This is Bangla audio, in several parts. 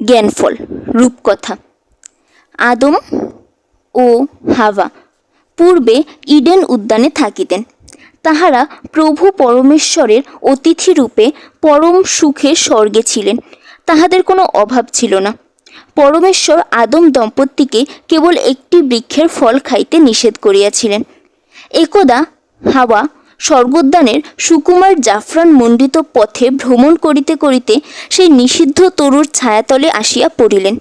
জ্ঞানফল রূপকথা। আদম ও হাওয়া পূর্বে ইডেন উদ্যানে থাকিতেন। তাহারা প্রভু পরমেশ্বরের অতিথিরূপে পরম সুখে স্বর্গে ছিলেন। তাহাদের কোনো অভাব ছিল না। পরমেশ্বর আদম দম্পতিকে কেবল একটি বৃক্ষের ফল খাইতে নিষেধ করিয়াছিলেন। একদা হাওয়া স্বর্গোদ্যানের সুকুমার জাফরান মণ্ডিত পথে ভ্রমণ করিতে করিতে সেই নিষিদ্ধ তরুর ছায়াতলে আসিয়া পড়িলেন।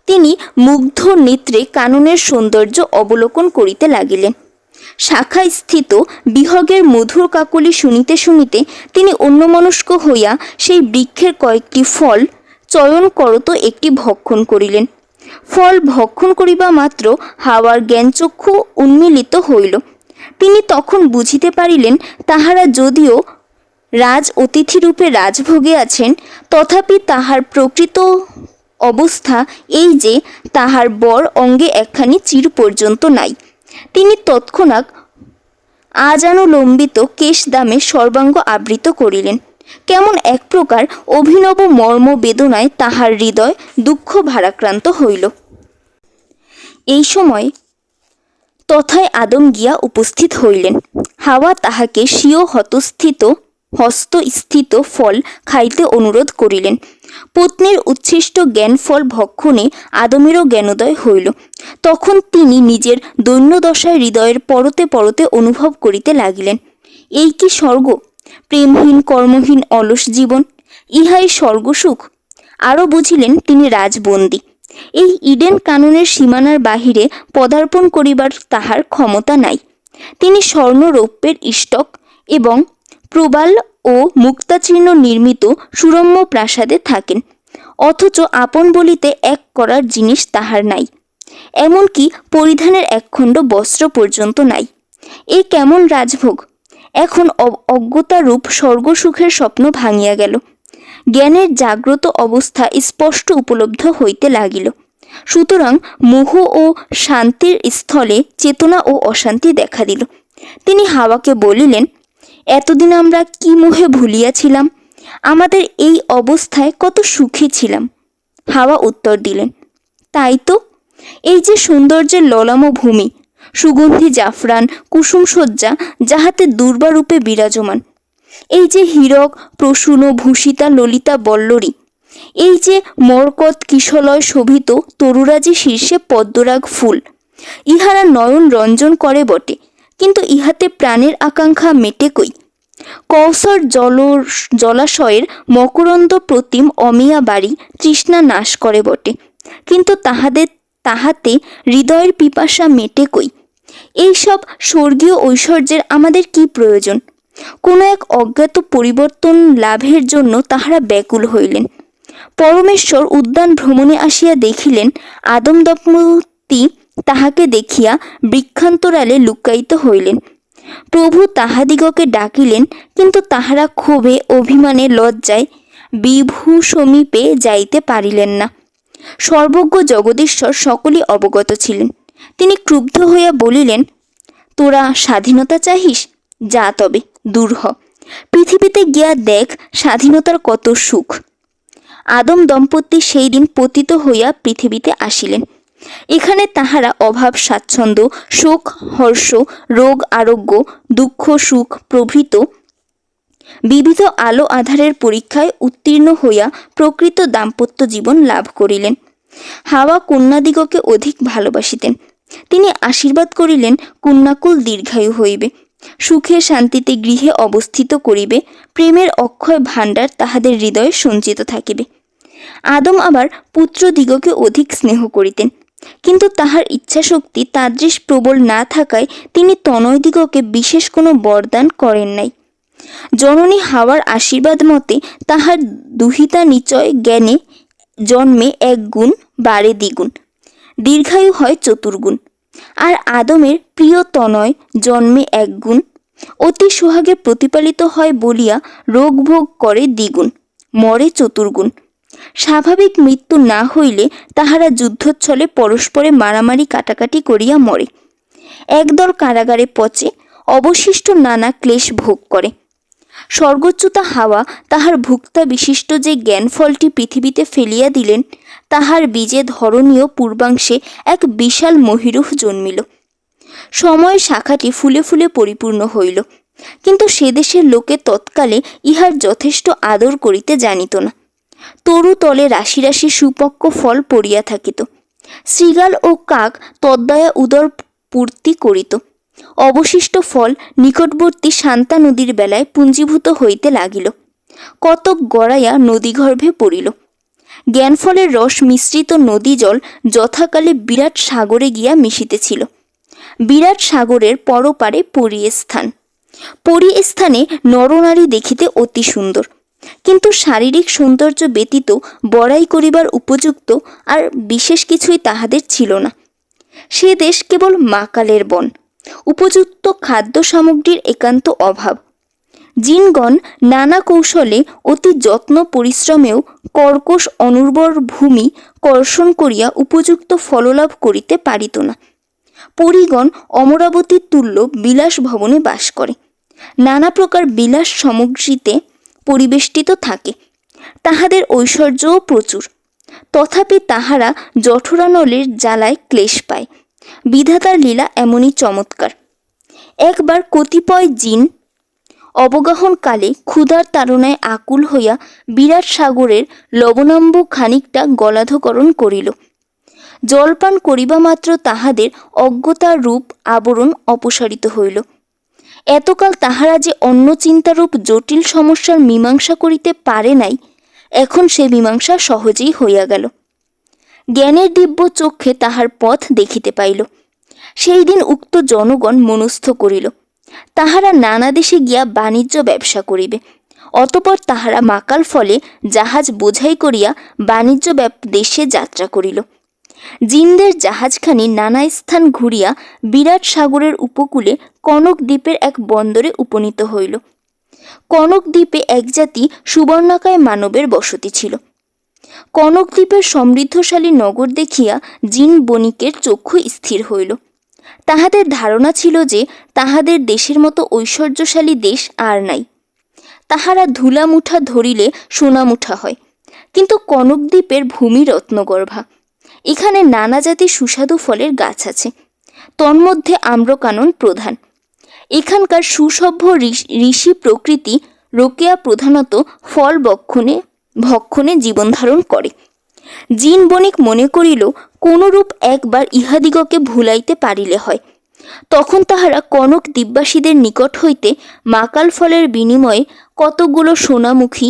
তিনি মুগ্ধ নেত্রে কাননের সৌন্দর্য অবলোকন করিতে লাগিলেন। শাখায় স্থিত বিহগের মধুর কাকলি শুনিতে শুনিতে তিনি অন্যমনস্ক হইয়া সেই বৃক্ষের কয়েকটি ফল চয়ন করত একটি ভক্ষণ করিলেন। ফল ভক্ষণ করিবা মাত্র হাওয়ার জ্ঞানচক্ষু উন্মীলিত হইল। তিনি তখন বুঝিতে পারিলেন, তাহারা যদিও রাজ অতিথিরূপে রাজভোগে আছেন, তথাপি তাহার প্রকৃত অবস্থা এই যে তাহার বর অঙ্গে একখানি চির পর্যন্ত নাই। তিনি তৎক্ষণাৎ আজানুলম্বিত কেশদামে সর্বাঙ্গ আবৃত করিলেন। কেমন এক প্রকার অভিনব মর্ম বেদনায় তাহার হৃদয় দুঃখ ভারাক্রান্ত হইল। এই সময় তথায় আদম গিয়া উপস্থিত হইলেন। হাওয়া তাহাকে স্বীয় হস্তস্থিত ফল খাইতে অনুরোধ করিলেন। পত্নীর উচ্ছিষ্ট জ্ঞান ফল ভক্ষণে আদমেরও জ্ঞানোদয় হইল। তখন তিনি নিজের দৈন্যদশায় হৃদয়ের পরতে পরতে অনুভব করিতে লাগিলেন। এই কি স্বর্গ? প্রেমহীন কর্মহীন অলস জীবন, ইহাই স্বর্গসুখ? আরও বুঝিলেন তিনি রাজবন্দী। এই ইডেন কাননের সীমানার বাহিরে পদার্পণ করিবার তাহার ক্ষমতা নাই। তিনি স্বর্ণরৌপ্যের ইষ্টক এবং প্রবাল ও মুক্তাচীর্ণ নির্মিত সুরম্য প্রাসাদে থাকেন, অথচ আপন বলিতে এক করার জিনিস তাহার নাই। এমনকি পরিধানের একখণ্ড বস্ত্র পর্যন্ত নাই। এই কেমন রাজভোগ! এখন অজ্ঞতারূপ স্বর্গসুখের স্বপ্ন ভাঙিয়া গেল। জ্ঞানের জাগ্রত অবস্থা স্পষ্ট উপলব্ধ হইতে লাগিল। সুতরাং মোহ ও শান্তির স্থলে চেতনা ও অশান্তি দেখা দিল। তিনি হাওয়াকে বলিলেন, এতদিন আমরা কি মোহে ভুলিয়াছিলাম? আমাদের এই অবস্থায় কত সুখী ছিলাম। হাওয়া উত্তর দিলেন, তাই তো। এই যে সৌন্দর্যের ললাম ভূমি, সুগন্ধি জাফরান কুসুমসজ্জা যাহাতে দুর্বারূপে বিরাজমান, এই যে হীরক প্রসূন ভূষিতা ললিতা বল্লরী, এই যে মরকত কিশলয় শোভিত তরুরাজি শীর্ষে পদ্মরাগ ফুল, ইহারা নয়ন রঞ্জন করে বটে, কিন্তু ইহাতে প্রাণের আকাঙ্ক্ষা মেটে কই? কৌসর জলাশয়ের মকরন্দ প্রতিম অমিয়া বাড়ি তৃষ্ণা নাশ করে বটে, কিন্তু তাহাতে হৃদয়ের পিপাসা মেটে কই? এইসব স্বর্গীয় ঐশ্বর্যের আমাদের কি প্রয়োজন? কোনো এক অজ্ঞাত পরিবর্তন লাভের জন্য তাহারা ব্যাকুল হইলেন। পরমেশ্বর উদ্যান ভ্রমণে আসিয়া দেখিলেন, আদম দম্পতি তাহাকে দেখিয়া বৃক্ষান্তরালে লুক্কায়িত হইলেন। প্রভু তাহাদিগকে ডাকিলেন, কিন্তু তাহারা ক্ষোভে অভিমানে লজ্জায় বিভু সমীপে যাইতে পারিলেন না। সর্বজ্ঞ জগদীশ্বর সকলেই অবগত ছিলেন। তিনি ক্রুদ্ধ হইয়া বলিলেন, তোরা স্বাধীনতা চাহিস? যা তবে, দূর হ। পৃথিবীতে গিয়া দেখ স্বাধীনতার কত সুখ। আদম দম্পতি সেই দিন পতিত হইয়া পৃথিবীতে আসিলেন। এখানে তাহারা অভাব স্বাচ্ছন্দ্য, শোক হর্ষ, রোগ আরোগ্য, দুঃখ সুখ প্রভৃত বিবিধ আলো আধারের পরীক্ষায় উত্তীর্ণ হইয়া প্রকৃত দাম্পত্য জীবন লাভ করিলেন। হাওয়া কন্যাদিগকে অধিক ভালোবাসিতেন। তিনি আশীর্বাদ করিলেন, কন্যাকুল দীর্ঘায়ু হইবে, সুখে শান্তিতে গৃহে অবস্থিত করিবে, প্রেমের অক্ষয় ভাণ্ডার তাহাদের হৃদয়ে সঞ্চিত থাকিবে। আদম আবার পুত্রদিগকে অধিক স্নেহ করিতেন, কিন্তু তাহার ইচ্ছাশক্তি তাদৃশ প্রবল না থাকায় তিনি তনয়দিগকে বিশেষ কোনো বরদান করেন নাই। জননী হাওয়ার আশীর্বাদ মতে তাহার দুহিতা নিচয় জ্ঞানে জন্মে 1 গুণ, বাড়ে দ্বিগুণ, দীর্ঘায়ু হয় 4 গুণ। আর আদমের প্রিয় তনয় জন্মে 1 গুণ, অতি সোহাগে প্রতিপালিত হয় বলিয়া রোগ ভোগ করে দ্বিগুণ, মরে 4 গুণ। স্বাভাবিক মৃত্যু না হইলে তাহারা যুদ্ধচ্ছলে পরস্পরে মারামারি কাটাকাটি করিয়া মরে, একদল কারাগারে পচে, অবশিষ্ট নানা ক্লেশ ভোগ করে। স্বর্গচ্যুতা হাওয়া তাহার ভুক্তা বিশিষ্ট যে জ্ঞান ফলটি পৃথিবীতে ফেলিয়া দিলেন, তাহার বীজে ধরণীয় পূর্বাংশে এক বিশাল মহীরুহ জন্মিল। সময় শাখাটি ফুলে ফুলে পরিপূর্ণ হইল, কিন্তু সে দেশের লোকে তৎকালে ইহার যথেষ্ট আদর করিতে জানিত না। তরু তলে রাশি রাশি সুপক্ক ফল পড়িয়া থাকিত। শৃগাল ও কাক তদ্দয়া উদর পূর্তি করিত। অবশিষ্ট ফল নিকটবর্তী শান্তা নদীর বেলায় পুঞ্জীভূত হইতে লাগিল। কতক গড়াইয়া নদীগর্ভে পড়িল। জ্ঞানফলের রস মিশ্রিত নদী জল যথাকালে বিরাট সাগরে গিয়া মিশিতেছিল। বিরাট সাগরের পরপারে পরিস্থান। পরিস্থানে নরনারী দেখিতে অতি সুন্দর, কিন্তু শারীরিক সৌন্দর্য ব্যতীত বড়াই করিবার উপযুক্ত আর বিশেষ কিছুই তাহাদের ছিল না। সে দেশ কেবল মাকালের বন, উপযুক্ত খাদ্য সামগ্রীর একান্ত অভাব। জিনগণ নানা কৌশলে অতি যত্ন পরিশ্রমেও কর্কশ অনুর্বর ভূমি কর্ষণ করিয়া উপযুক্ত ফললাভ করিতে পারিত না। পরিগণ অমরাবতীর তুল্য বিলাস ভবনে বাস করে, নানা প্রকার বিলাস সামগ্রীতে পরিবেষ্টিত থাকে। তাহাদের ঐশ্বর্যও প্রচুর, তথাপি তাহারা জঠরানলের জ্বালায় ক্লেশ পায়। বিধাতার লীলা এমনই চমৎকার। একবার কতিপয় জিন অবগাহনকালে ক্ষুধার তাড়নায় আকুল হইয়া বিরাট সাগরের লবণাম্ব খানিকটা গলাধকরণ করিল। জলপান করিবা মাত্র তাহাদের অজ্ঞতার রূপ আবরণ অপসারিত হইল। এতকাল তাহারা যে অন্য চিন্তারূপ জটিল সমস্যার মীমাংসা করিতে পারে নাই, এখন সে মীমাংসা সহজেই হইয়া গেল। জ্ঞানের দিব্য চক্ষে তাহার পথ দেখিতে পাইল। সেই দিন উক্ত জনগণ মনস্থ করিল, তাহারা নানা দেশে গিয়া বাণিজ্য ব্যবসা করিবে। অতপর তাহারা মাকাল ফলে জাহাজ বোঝাই করিয়া বাণিজ্য দেশে যাত্রা করিল। জিনদের জাহাজখানি নানা স্থান ঘুরিয়া বিরাট সাগরের উপকূলে কনক দ্বীপের এক বন্দরে উপনীত হইল। কনক দ্বীপে এক জাতি সুবর্ণাকায় মানবের বসতি ছিল। কনক দ্বীপের সমৃদ্ধশালী নগর দেখিয়া জিন বণিকের চক্ষু স্থির হইল। তাহাদের ধারণা ছিল যে তাহাদের দেশের মতো ঐশ্বর্যশালী দেশ আর নাই। তাহারা ধুলামুঠা ধরিলে সোনামুঠা হয়, কিন্তু কনক দ্বীপের ভূমি রত্নগর্ভা। এখানে নানা জাতির সুস্বাদু ফলের গাছ আছে, তন্মধ্যে আম্রকানন প্রধান। এখানকার সুসভ্য ঋষি প্রকৃতি রোকেয়া প্রধানত ফল ভক্ষণে জীবনধারণ করে। জিন বণিক মনে করিল, কোনরূপ একবার ইহাদিগকে ভুলাইতে পারিলে হয়। তখন তাহারা কনক দ্বীপবাসীদের নিকট হইতে মাকাল ফলের বিনিময়ে কতকগুলো সোনামুখী,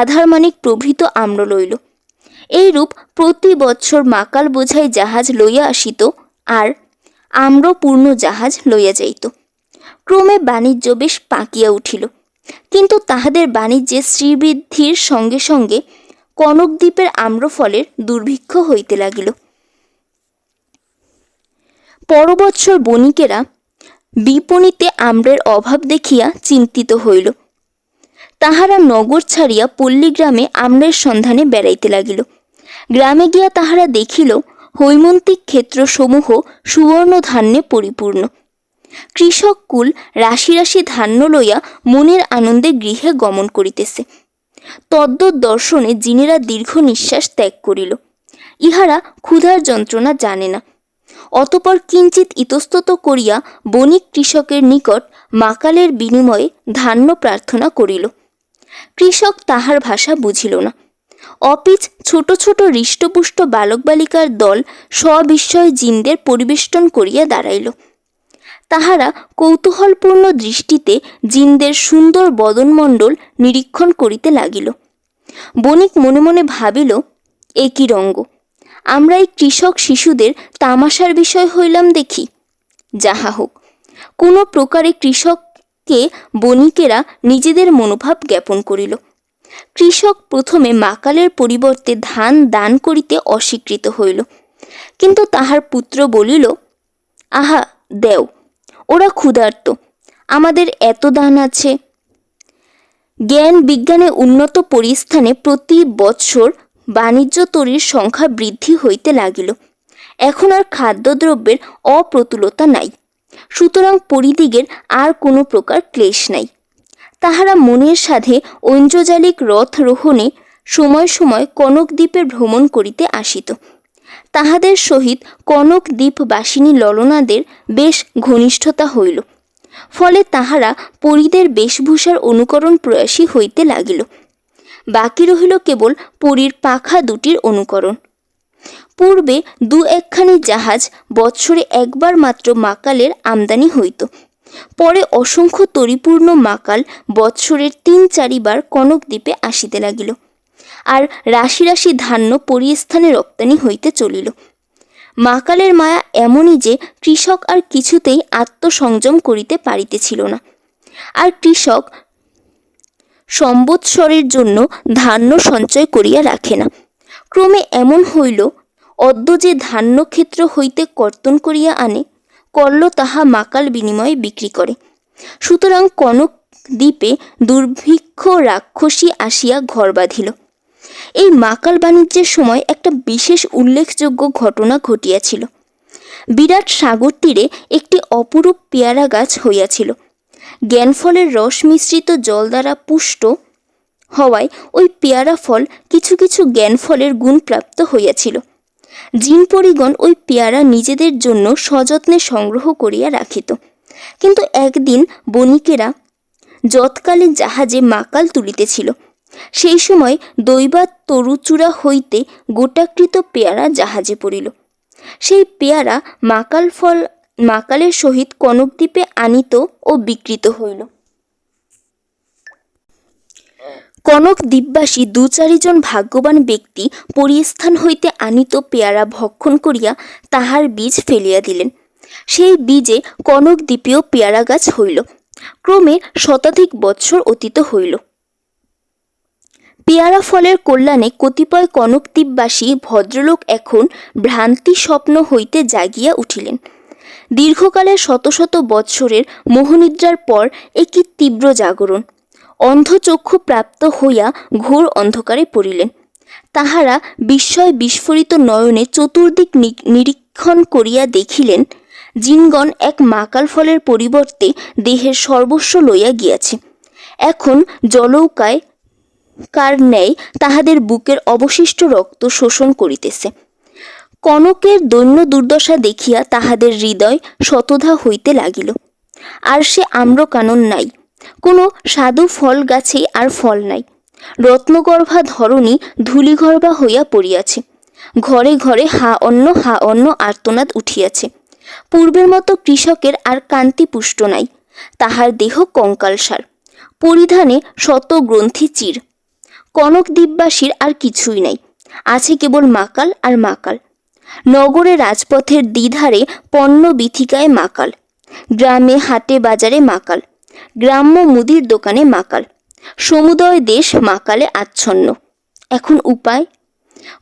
আধারমানিক প্রভৃত আম্র লইল। এইরূপ প্রতি বৎসর মাকাল বোঝাই জাহাজ লইয়া আসিত আর আম্রপূর্ণ জাহাজ লইয়া যাইত। ক্রমে বাণিজ্য বেশ পাকিয়া উঠিল, কিন্তু তাহাদের বাণিজ্যে শ্রীবৃদ্ধির সঙ্গে সঙ্গে কনক দ্বীপের আম্রফলের দুর্ভিক্ষ হইতে লাগিল। পরবৎসর বণিকেরা বিপণিতে আম্রের অভাব দেখিয়া চিন্তিত হইল। তাহারা নগর ছাড়িয়া পল্লীগ্রামে আম্রের সন্ধানে বেড়াইতে লাগিল। গ্রামে গিয়া তাহারা দেখিল হৈমন্তিক ক্ষেত্র সমূহ সুবর্ণ ধান্যে পরিপূর্ণ। কৃষক কুল রাশি রাশি ধান্য লইয়া মনের আনন্দে গৃহে গমন করিতেছে। তদ্দৎ দর্শনে জিনেরা দীর্ঘ নিঃশ্বাস ত্যাগ করিল। ইহারা ক্ষুধার যন্ত্রণা জানে না। অতপর কিঞ্চিত ইতস্তত করিয়া বণিক কৃষকের নিকট মাকালের বিনিময়ে ধান্য প্রার্থনা করিল। কৃষক তাহার ভাষা বুঝিল না। অপিচ ছোট ছোট হৃষ্টপুষ্ট বালক বালিকার দল সবিস্ময় জিনদের পরিবেষ্টন করিয়া দাঁড়াইল। তাহারা কৌতূহলপূর্ণ দৃষ্টিতে জিনদের সুন্দর বদনমণ্ডল নিরীক্ষণ করিতে লাগিল। বণিক মনে মনে ভাবিল, একই রঙ্গ, আমরা এই কৃষক শিশুদের তামাশার বিষয় হইলাম দেখি। যাহা হোক, কোনো প্রকারে কৃষককে বণিকেরা নিজেদের মনোভাব জ্ঞাপন করিল। কৃষক প্রথমে মাকালের পরিবর্তে ধান দান করিতে অস্বীকৃত হইল, কিন্তু তাহার পুত্র বলিল, আহা দেও, ওরা ক্ষুধার্ত, আমাদের এত দান আছে। জ্ঞান বিজ্ঞানে উন্নত পরিস্থানে প্রতি বৎসর বাণিজ্য তরীর সংখ্যা বৃদ্ধি হইতে লাগিল। এখন আর খাদ্যদ্রব্যের অপ্রতুলতা নাই, সুতরাং পরিদিগের আর কোনো প্রকার ক্লেশ নাই। তাহারা মনের সাধে ঐন্দ্রজালিক রথ রোহণে সময় সময় কনকদ্বীপে ভ্রমণ করিতে আসিত। তাহাদের সহিত কনকদ্বীপবাসিনী ললনাদের বেশ ঘনিষ্ঠতা হইল। ফলে তাহারা পরীদের বেশভূষার অনুকরণ প্রয়াসী হইতে লাগিল। বাকি রহিল কেবল পরীর পাখা দুটির অনুকরণ। পূর্বে দু একখানি জাহাজ বৎসরে একবার মাত্র মাকালের আমদানি হইত। পরে অসংখ্য তরিপূর্ণ মাকাল বৎসরের ৩-৪ বার কনকদ্বীপে আসিতে লাগিল। আর রাশি রাশি ধান্য পরিস্থানে রপ্তানি হইতে চলিল। মাকালের মায়া এমনই যে কৃষক আর কিছুতেই আত্মসংযম করিতে পারিতেছিল না। আর কৃষক সম্বৎসরের জন্য ধান্য সঞ্চয় করিয়া রাখে না। ক্রমে এমন হইল, অদ্য যে ধান্যক্ষেত্র হইতে কর্তন করিয়া আনে, কল্য তাহা মাকাল বিনিময়ে বিক্রি করে। সুতরাং কনকদ্বীপে দুর্ভিক্ষ রাক্ষসী আসিয়া ঘর বাঁধিল। এই মাকাল বাণিজ্যের সময় একটা বিশেষ উল্লেখযোগ্য ঘটনা ঘটিয়াছিল। বিরাট সাগর তীরে একটি অপরূপ পেয়ারা গাছ হইয়াছিল। জ্ঞানফলের রস মিশ্রিত জল দ্বারা পুষ্ট হওয়ায় ওই পেয়ারা ফল কিছু কিছু জ্ঞানফলের গুণপ্রাপ্ত হইয়াছিল। জিনপরিগণ ওই পেয়ারা নিজেদের জন্য সযত্নে সংগ্রহ করিয়া রাখিত। কিন্তু একদিন বণিকেরা যৎকালে জাহাজে মাকাল তুলিতেছিল, সেই সময় দৈবাত তরুচূড়া হইতে গোটাকৃত পেয়ারা জাহাজে পড়িল। সেই পেয়ারা মাকালের সহিত কনকদ্বীপে আনিত ও বিকৃত হইল। কনকদ্বীপবাসী ২-৪ জন ভাগ্যবান ব্যক্তি পরিস্থান হইতে আনিত পেয়ারা ভক্ষণ করিয়া তাহার বীজ ফেলিয়া দিলেন। সেই বীজে কনকদ্বীপেও পেয়ারা গাছ হইল। ক্রমে শতাধিক বৎসর অতীত হইল। পেয়ারা ফলের কল্যাণে কতিপয় কনকদ্বীপবাসী ভদ্রলোক এখন ভ্রান্তি স্বপ্ন হইতে জাগিয়া উঠিলেন। দীর্ঘকালের শত শত বৎসরের মোহনিদ্রার পর একটি তীব্র জাগরণ। অন্ধচক্ষু প্রাপ্ত হইয়া ঘোর অন্ধকারে পড়িলেন। তাহারা বিস্ময় বিস্ফোরিত নয়নে চতুর্দিক নিরীক্ষণ করিয়া দেখিলেন, জিনগণ এক মাকাল ফলের পরিবর্তে দেহের সর্বস্ব লইয়া গিয়াছে। এখন জলৌকায় কার ন্যায় তাহাদের বুকের অবশিষ্ট রক্ত শোষণ করিতেছে। কনকের দৈন্য দুর্দশা দেখিয়া তাহাদের হৃদয় শতধা হইতে লাগিল। আর সে আম্রকানন নাই, কোনো সাধু ফল গাছেই আর ফল নাই। রত্নগর্ভা ধরণী ধূলিগর্ভা হইয়া পড়িয়াছে। ঘরে ঘরে হা অন্ন আর্তনাদ উঠিয়াছে। পূর্বের মতো কৃষকের আর কান্তি পুষ্ট নাই। তাহার দেহ কঙ্কালসার, পরিধানে শত গ্রন্থি চির। কনকদ্বীপবাসীর আর কিছুই নাই, আছে কেবল মাকাল আর মাকাল। নগরে রাজপথের দ্বিধারে পণ্য বিথিকায় মাকাল, গ্রামে হাটে বাজারে মাকাল, গ্রাম্য মুদির দোকানে মাকাল। সমুদয় দেশ মাকালে আচ্ছন্ন। এখন উপায়?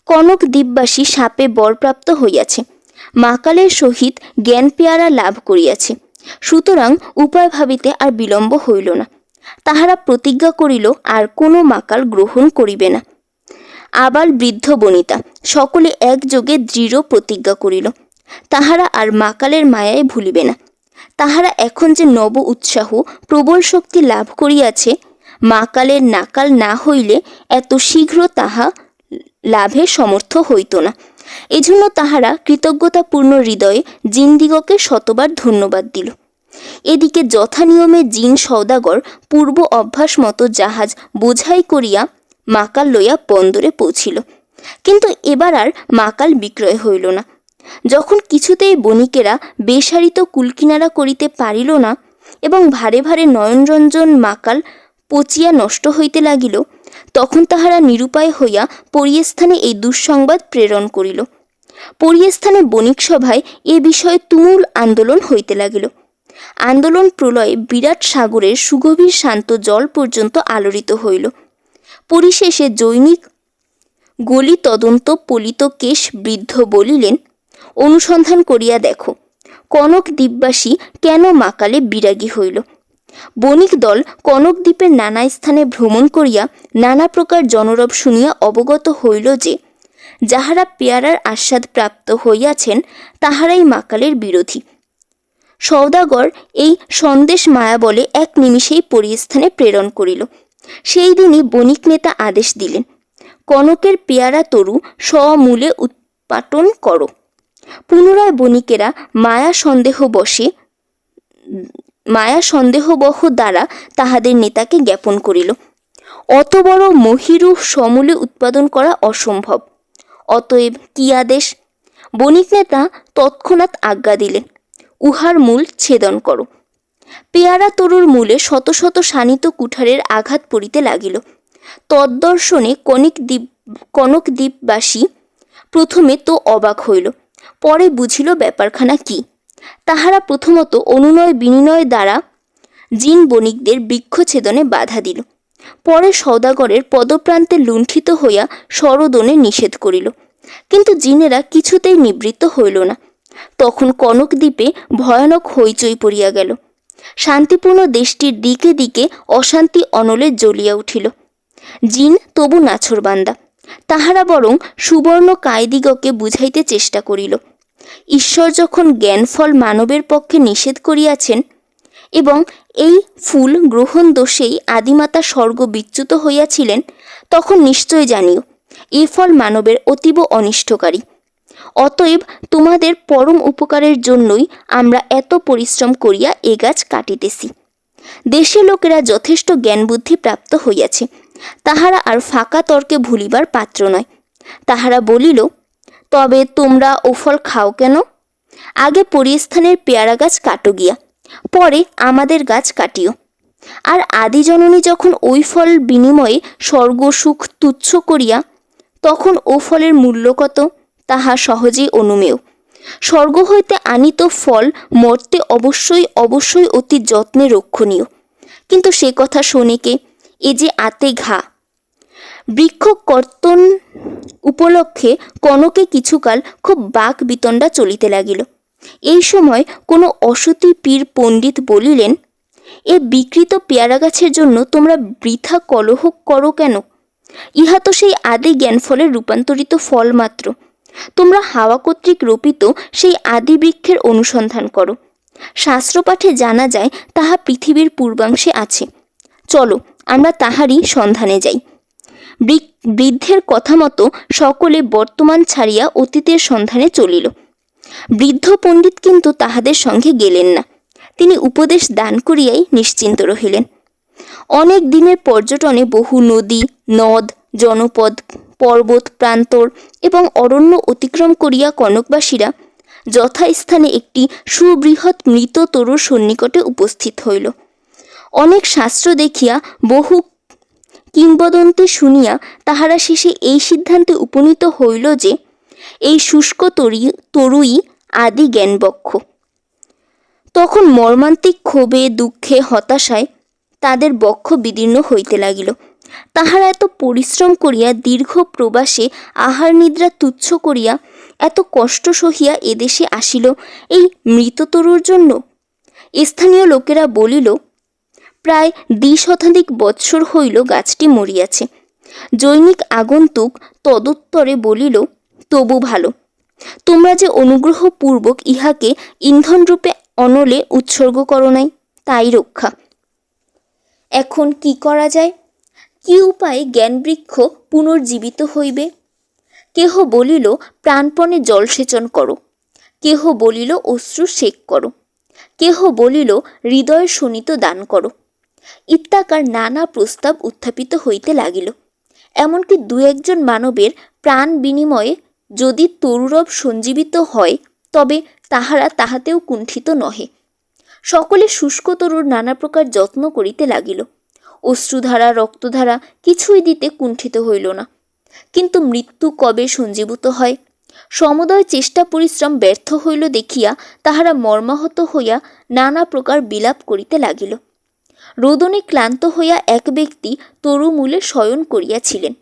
কনকদ্বীপবাসী সাপে বরপ্রাপ্ত হইয়াছে, মাকালের সহিত জ্ঞান পেয়ারা লাভ করিয়াছে। সুতরাং উপায় ভাবিতে আর বিলম্ব হইল না। তাহারা প্রতিজ্ঞা করিল আর কোনো মাকাল গ্রহণ করিবে না। আবাল বৃদ্ধ বনিতা সকলে একযোগে দৃঢ় প্রতিজ্ঞা করিল, তাহারা আর মাকালের মায়ায় ভুলিবে না। তাহারা এখন যে নব উৎসাহ প্রবল শক্তি লাভ করিয়াছে, মাকালের নাকাল না হইলে এত শীঘ্র তাহা লাভে সমর্থ হইত না। এজন্য তাহারা কৃতজ্ঞতাপূর্ণ হৃদয়ে জিনদিগকে শতবার ধন্যবাদ দিল। এদিকে যথানিয়মে জিন সওদাগর পূর্ব অভ্যাস মতো জাহাজ বোঝাই করিয়া মাকাল লইয়া বন্দরে পৌঁছিল। কিন্তু এবার আর মাকাল বিক্রয় হইল না। যখন কিছুতেই বণিকেরা বেসারিত কুলকিনারা করিতে পারিল না এবং ভারে ভারে নয়নরঞ্জন মাকাল পচিয়া নষ্ট হইতে লাগিল, তখন তাহারা নিরুপায় হইয়া পরিস্থানে এই দুঃসংবাদ প্রেরণ করিল। পরিস্থানে বণিক সভায় এ বিষয়ে তুমুল আন্দোলন হইতে লাগিল। আন্দোলন প্রলয়ে বিরাট সাগরের সুগভীর শান্ত জল পর্যন্ত আলোড়িত হইল। পরিশেষে জৈনিক গলি তদন্ত পলিত কেশ বৃদ্ধ বলিলেন, অনুসন্ধান করিয়া দেখো, কনকদ্বীপবাসী কেন মাকালে বিরাগী হইল। বণিক দল কনকদ্বীপের নানা স্থানে ভ্রমণ করিয়া নানা প্রকার জনরব শুনিয়া অবগত হইল যে, যাহারা পেয়ারার আস্বাদ প্রাপ্ত হইয়াছেন তাহারাই মাকালের বিরোধী। সওদাগর এই সন্দেশ মায়া বলে এক নিমিষেই পরিস্থানে প্রেরণ করিল। সেই দিনই বণিক নেতা আদেশ দিলেন, কনকের পেয়ারা তরু সমূলে উৎপাটন করো। পুনরায় বণিকেরা মায়া সন্দেহবহ দ্বারা তাহাদের নেতাকে জ্ঞাপন করিল, অত বড় মহীরূহ সমূলে উৎপাদন করা অসম্ভব, অতএব কি আদেশ? বণিক নেতা তৎক্ষণাৎ আজ্ঞা দিলেন, উহার মূল ছেদন করো। পেয়ারা তরুর মূলে শত শত শানিত কুঠারের আঘাত পড়িতে লাগিল। তদ্দর্শনে কনকদ্বীপবাসী প্রথমে তো অবাক হইল, পরে বুঝিল ব্যাপারখানা কি। তাহারা প্রথমত অনুনয় বিনিময় দ্বারা জিন বণিকদের বৃক্ষছেদনে বাধা দিল, পরে সওদাগরের পদপ্রান্তে লুণ্ঠিত হইয়া সরোদনে নিষেধ করিল, কিন্তু জিনেরা কিছুতেই নিবৃত্ত হইল না। তখন কনকদ্বীপে ভয়ানক হইচই পড়িয়া গেল। শান্তিপূর্ণ দেশটির দিকে দিকে অশান্তি অনলে জ্বলিয়া উঠিল। জিন তবু নাছোড়বান্দা, তাহারা বরং সুবর্ণ কায়দিগকে বুঝাইতে চেষ্টা করিল, ঈশ্বর যখন জ্ঞানফল মানবের পক্ষে নিষেধ করিয়াছেন এবং এই ফুল গ্রহণ দোষেই আদিমাতা স্বর্গ বিচ্যুত হইয়াছিলেন, তখন নিশ্চয় জানিও এ ফল মানবের অতীব অনিষ্টকারী। অতএব তোমাদের পরম উপকারের জন্যই আমরা এত পরিশ্রম করিয়া এ গাছ কাটিতেছি। দেশের লোকেরা যথেষ্ট জ্ঞান বুদ্ধি প্রাপ্ত হইয়াছে, তাহারা আর ফাঁকা তর্কে ভুলিবার পাত্র নয়। তাহারা বলিল, তবে তোমরা ও ফল খাও কেন? আগে পরিস্থানের পেয়ারা গাছ কাটো গিয়া, পরে আমাদের গাছ কাটিও। আর আদিজননী যখন ওই ফল বিনিময়ে স্বর্গ সুখ তুচ্ছ করিয়া, তখন ও ফলের মূল্য কত তাহা সহজেই অনুমেয়। স্বর্গ হইতে আনিত ফল মর্তে অবশ্যই অতি যত্নে রক্ষণীয়, কিন্তু সে কথা শোনে কে? এ যে আতে ঘা। বৃক্ষ কর্তন উপলক্ষে কনকে কিছুকাল খুব বাক বিতণ্ডা চলিতে লাগিল। এই সময় কোনো অসতী পীর পণ্ডিত বলিলেন, এ বিকৃত পেয়ারা গাছের জন্য তোমরা বৃথা কলহ করো কেন? ইহা তো সেই আদি জ্ঞানফলের রূপান্তরিত ফল মাত্র। তোমরা হাওয়া কর্তৃক রোপিত সেই আদি বৃক্ষের অনুসন্ধান করো। শাস্ত্রপাঠে জানা যায় তাহা পৃথিবীর পূর্বাংশে আছে। চলো আমরা তাহারই সন্ধানে যাই। বৃদ্ধের কথা মতো সকলে বর্তমান ছাড়িয়া অতীতের সন্ধানে চলিল। বৃদ্ধ পণ্ডিত কিন্তু তাহাদের সঙ্গে গেলেন না, তিনি উপদেশ দান করিয়াই নিশ্চিন্ত রহিলেন। অনেক দিনের পর্যটনে বহু নদী, নদ, জনপদ, পর্বত প্রান্তর এবং অরণ্য অতিক্রম করিয়া কনকবাসীরা যথাস্থানে একটি সুবৃহৎ মৃত তরুর সন্নিকটে উপস্থিত হইল। অনেক শাস্ত্র দেখিয়া বহু কিংবদন্তি শুনিয়া তাহারা শেষে এই সিদ্ধান্তে উপনীত হইল যে এই শুষ্ক তরুই আদি জ্ঞানবক্ষ। তখন মর্মান্তিক ক্ষোভে, দুঃখে, হতাশায় তাদের বক্ষ বিদীর্ণ হইতে লাগিল। তাহারা এত পরিশ্রম করিয়া, দীর্ঘ প্রবাসে আহার নিদ্রা তুচ্ছ করিয়া, এত কষ্ট সহিয়া এদেশে আসিল এই মৃত তরুর জন্য। স্থানীয় লোকেরা বলিল, প্রায় ২০ শতাধিক বৎসর হইল গাছটি মরিয়াছে। জৈনিক আগন্তুক তদুত্তরে বলিল, তবু ভালো, তোমরা যে অনুগ্রহপূর্বক ইহাকে ইন্ধনরূপে অনলে উৎসর্গ করো নাই, তাই রক্ষা। এখন কি করা যায়? কি উপায়ে জ্ঞানবৃক্ষ পুনর্জীবিত হইবে? কেহ বলিল, প্রাণপণে জলসেচন করো। কেহ বলিল, অশ্রু সেক করো। কেহ বলিল, হৃদয়ের শোণিত দান করো। ইত্যাকার নানা প্রস্তাব উত্থাপিত হইতে লাগিল। এমনকি দু একজন মানবের প্রাণ বিনিময়ে যদি তরুরব সঞ্জীবিত হয়, তবে তাহারা তাহাতেও কুণ্ঠিত নহে। সকলে শুষ্ক তরুর নানা প্রকার যত্ন করিতে লাগিল। অশ্রুধারা, রক্তধারা কিছুই দিতে কুণ্ঠিত হইল না। কিন্তু মৃত্যু কবে সঞ্জীবিত হয়? সমুদয় চেষ্টা পরিশ্রম ব্যর্থ হইল দেখিয়া তাহারা মর্মাহত হইয়া নানা প্রকার বিলাপ করিতে লাগিল। রোদনে ক্লান্ত হইয়া এক ব্যক্তি তরুমূলে শয়ন করিয়াছিলেন।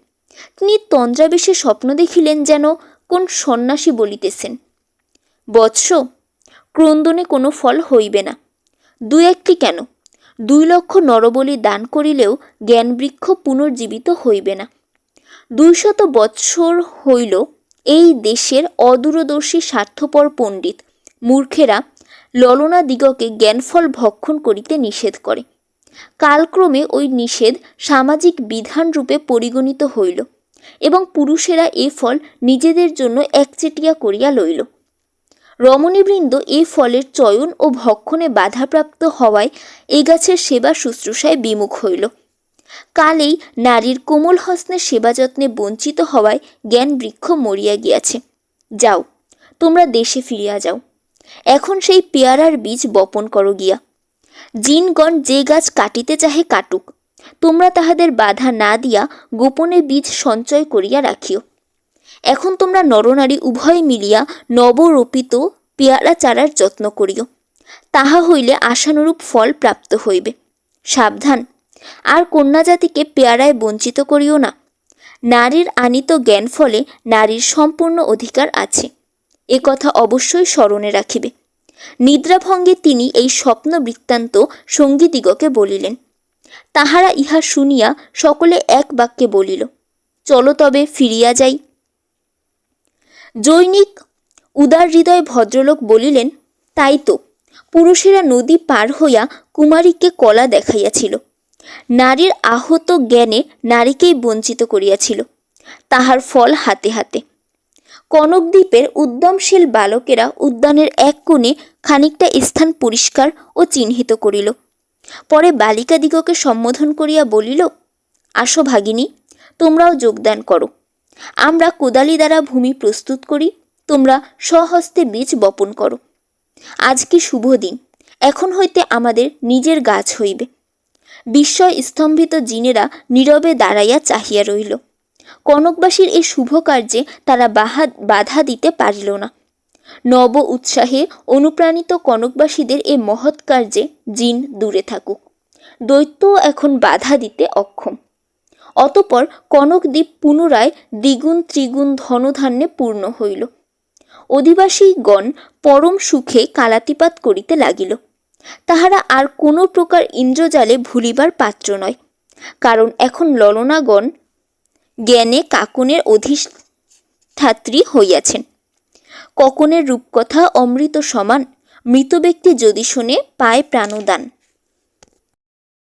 তিনি তন্দ্রাবেশে স্বপ্ন দেখিলেন, যেন কোন সন্ন্যাসী বলিতেছেন, বৎস, ক্রন্দনে কোনো ফল হইবে না। ২-১টি কেন, ২ লক্ষ নরবলি দান করিলেও জ্ঞানবৃক্ষ পুনর্জীবিত হইবে না। ২০০ বৎসর হইল এই দেশের অদূরদর্শী স্বার্থপর পণ্ডিত মূর্খেরা ললনাদিগকে জ্ঞানফল ভক্ষণ করিতে নিষেধ করে। কালক্রমে ওই নিষেধ সামাজিক বিধানরূপে পরিগণিত হইল এবং পুরুষেরা এ ফল নিজেদের জন্য একচেটিয়া করিয়া লইল। রমণীবৃন্দ এ ফলের চয়ন ও ভক্ষণে বাধাপ্রাপ্ত হওয়ায় এ গাছের সেবা শুশ্রূষায় বিমুখ হইল। কালেই নারীর কোমল হস্তের সেবা যত্নে বঞ্চিত হওয়ায় জ্ঞান বৃক্ষ মরিয়া গিয়াছে। যাও, তোমরা দেশে ফিরিয়া যাও। এখন সেই পেয়ারার বীজ বপন করো গিয়া। জিনগণ যে গাছ কাটিতে চাহে কাটুক, তোমরা তাহাদের বাধা না দিয়া গোপনে বীজ সঞ্চয় করিয়া রাখিও। এখন তোমরা নরনারী উভয় মিলিয়া নবরোপিত পেয়ারা চারার যত্ন করিও, তাহা হইলে আশানুরূপ ফল প্রাপ্ত হইবে। সাবধান, আর কন্যা জাতিকে পেয়ারায় বঞ্চিত করিও না। নারীর আনিত জ্ঞান ফলে নারীর সম্পূর্ণ অধিকার আছে, এ কথা অবশ্যই স্মরণে রাখিবে। নিদ্রাভঙ্গে তিনি এই স্বপ্ন বৃত্তান্ত সঙ্গীদিগকে বলিলেন। তাহারা ইহা শুনিয়া সকলে এক বাক্যে বলিল, চলো তবে ফিরিয়া যাই। জৈনিক উদার হৃদয় ভদ্রলোক বলিলেন, তাই তো, পুরুষেরা নদী পার হইয়া কুমারীকে কলা দেখাইয়াছিল, নারীর আহত জ্ঞানে নারীকেই বঞ্চিত করিয়াছিল, তাহার ফল হাতে হাতে। কনকদ্বীপের উদ্যমশীল বালকেরা উদ্যানের এক কোণে খানিকটা স্থান পরিষ্কার ও চিহ্নিত করিল। পরে বালিকাদিগকে সম্বোধন করিয়া বলিল, আসো ভাগিনী, তোমরাও যোগদান করো। আমরা কোদালি দ্বারা ভূমি প্রস্তুত করি, তোমরা স্বহস্তে বীজ বপন করো। আজ কি শুভ দিন, এখন হইতে আমাদের নিজের গাছ হইবে। বিস্ময় স্তম্ভিত জিনেরা নীরবে দাঁড়াইয়া চাহিয়া রহিল। কনকবাসীর এই শুভ কার্যে তারা বাধা দিতে পারিল না। নব উৎসাহে অনুপ্রাণিত কনকবাসীদের এ মহৎ কার্যে জিন দূরে থাকুক, দৈত্য এখন বাধা দিতে অক্ষম। অতঃপর কনকদ্বীপ পুনরায় দ্বিগুণ ত্রিগুণ ধনধান্যে পূর্ণ হইল। অধিবাসীগণ পরম সুখে কালাতিপাত করিতে লাগিল। তাহারা আর কোনো প্রকার ইন্দ্রজালে ভুলিবার পাত্র নয়, কারণ এখন ললনাগণ জ্ঞানে কাকনের অধিষ্ঠাত্রী হইয়াছেন। ককনের রূপকথা অমৃত সমান, মৃত ব্যক্তি যদি শোনে পায় প্রাণদান।